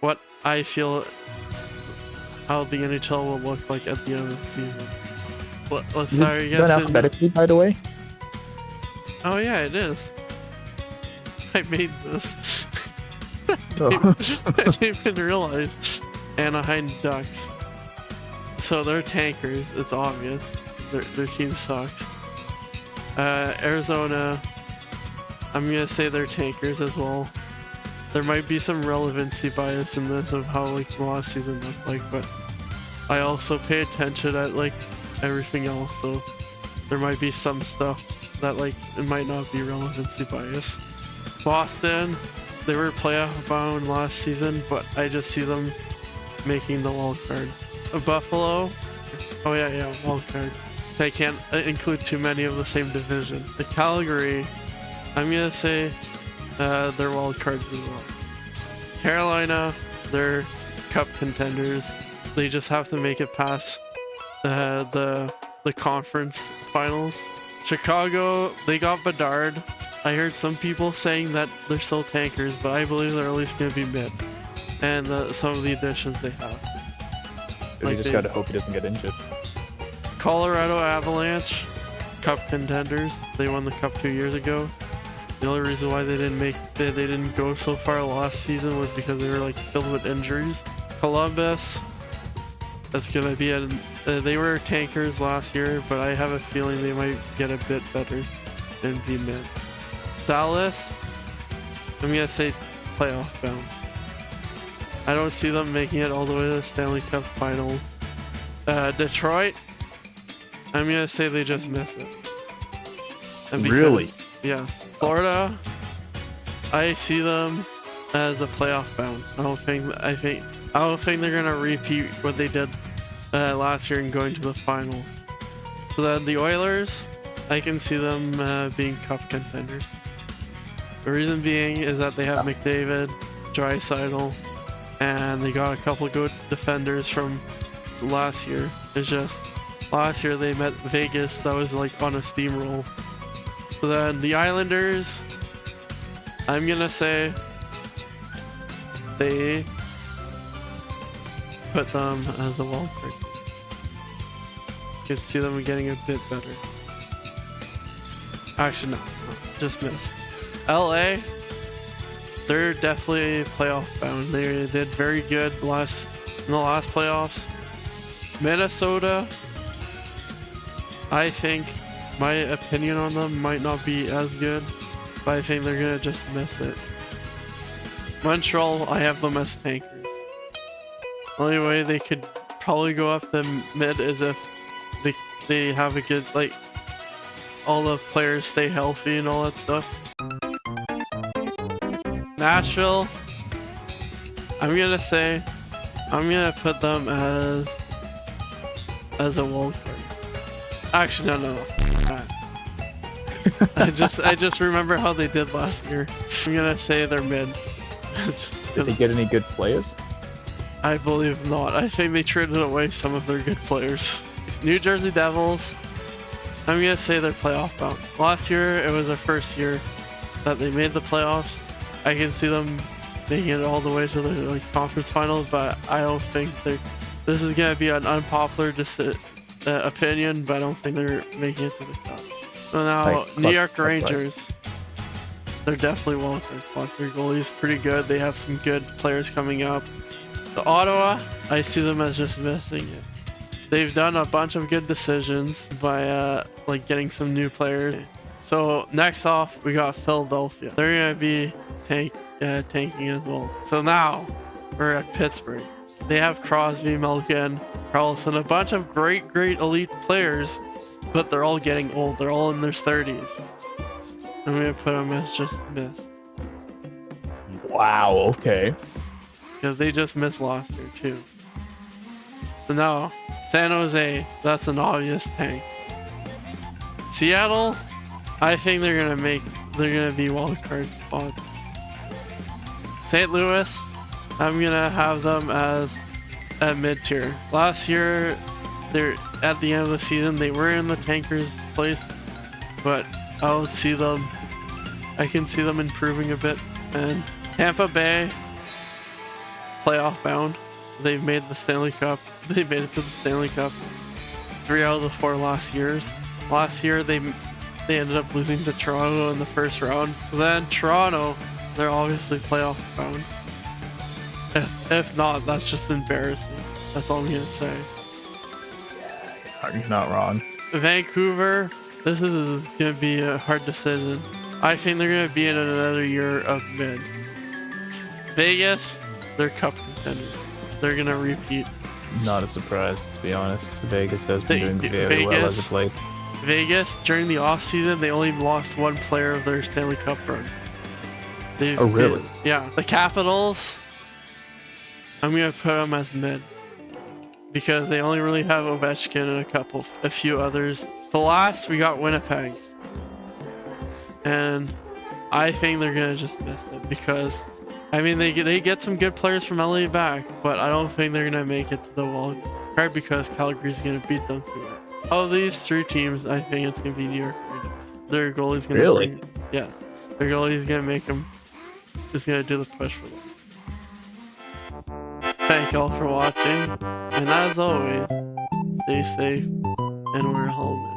what I feel how the NHL will look like at the end of the season. Let's start done alphabetically, by the way. Oh yeah, it is. I made this. Oh. I didn't even realize. Anaheim Ducks. So they're tankers. It's obvious. Their team sucks. Arizona. I'm gonna say they're tankers as well. There might be some relevancy bias in this of how like the last season looked like, but I also pay attention at like everything else, so there might be some stuff that like it might not be relevancy bias. Boston, they were playoff bound last season, but I just see them making the wild card. Buffalo, oh yeah, wild card. I can't include too many of the same division. The Calgary, I'm gonna say they're wild cards as well. Carolina, they're cup contenders. They just have to make it past the conference finals. Chicago, they got Bedard. I heard some people saying that they're still tankers, but I believe they're at least going to be mid. And some of the additions they have. We just gotta hope he doesn't get injured. Colorado Avalanche, cup contenders. They won the cup 2 years ago. The only reason why they didn't go so far last season was because they were like filled with injuries. Columbus, that's gonna be they were tankers last year, but I have a feeling they might get a bit better and be mid. Dallas, I'm gonna say playoff bound. I don't see them making it all the way to the Stanley Cup final. Detroit, I'm gonna say they just miss it. Really? Yeah. Florida, I see them as a playoff bound. I don't think they're gonna repeat what they did last year and going to the finals. So then the Oilers, I can see them being cup contenders. The reason being is that they have McDavid, Draisaitl, and they got a couple good defenders from last year. It's just last year they met Vegas that was like on a steamroll. So then the Islanders, I'm gonna say they put them as a wild card. You can see them getting a bit better. Actually, no, just missed. LA, they're definitely playoff bound. They did very good in the last playoffs. Minnesota, I think my opinion on them might not be as good, but I think they're gonna just miss it. Montreal, I have them as tankers. Only way they could probably go up the mid is if they have a good, like, all the players stay healthy and all that stuff. Nashville, I'm gonna put them as a wild card. Actually, no. I just remember how they did last year. I'm gonna say they're mid. Did they get any good players? I believe not. I think they traded away some of their good players. New Jersey Devils, I'm gonna say they're playoff bound. Last year, it was their first year that they made the playoffs. I can see them making it all the way to the conference finals, but I don't think this is gonna be an unpopular opinion, but I don't think they're making it to the cup. So now, New York Rangers, they're definitely wild card spots. Their goalie's pretty good. They have some good players coming up. The Ottawa, I see them as just missing it. They've done a bunch of good decisions by like getting some new players. So next off, we got Philadelphia. They're gonna be tanking as well. So now we're at Pittsburgh. They have Crosby, Malkin, Carlson, a bunch of great elite players, but they're all getting old. They're all in their 30s. I'm gonna put them as just missed. Wow, okay. Because they just missed last year too. So now, San Jose, that's an obvious tank. Seattle, I think they're gonna be wildcard spots. St. Louis, I'm gonna have them as a mid-tier. Last year, they're at the end of the season, they were in the tankers place, but I can see them improving a bit. And Tampa Bay, playoff bound. They've made the Stanley Cup. They made it to the Stanley Cup 3 out of the 4 last years. Last year they ended up losing to Toronto in the first round. So then Toronto, they're obviously playoff bound. If not, that's just embarrassing. That's all I'm gonna say. You're not wrong. Vancouver, this is gonna be a hard decision. I think they're gonna be in another year of mid. Vegas, they're cup contenders. They're gonna repeat. Not a surprise, to be honest. Vegas has been doing very well as of late. Vegas, during the offseason, they only lost 1 player of their Stanley Cup run. Oh, really? Yeah. The Capitals, I'm going to put them as mid. Because they only really have Ovechkin and a few others. The last, we got Winnipeg. And I think they're going to just miss it. Because, I mean, they get some good players from LA back. But I don't think they're going to make it to the wild card because Calgary's going to beat them through it. Of these 3 teams, I think it's going to be New York Rangers. Their goalie's going to Really? Yes. Their goalie's going to make them, is going to do the push for them. Thank y'all for watching. And as always, stay safe and wear a helmet.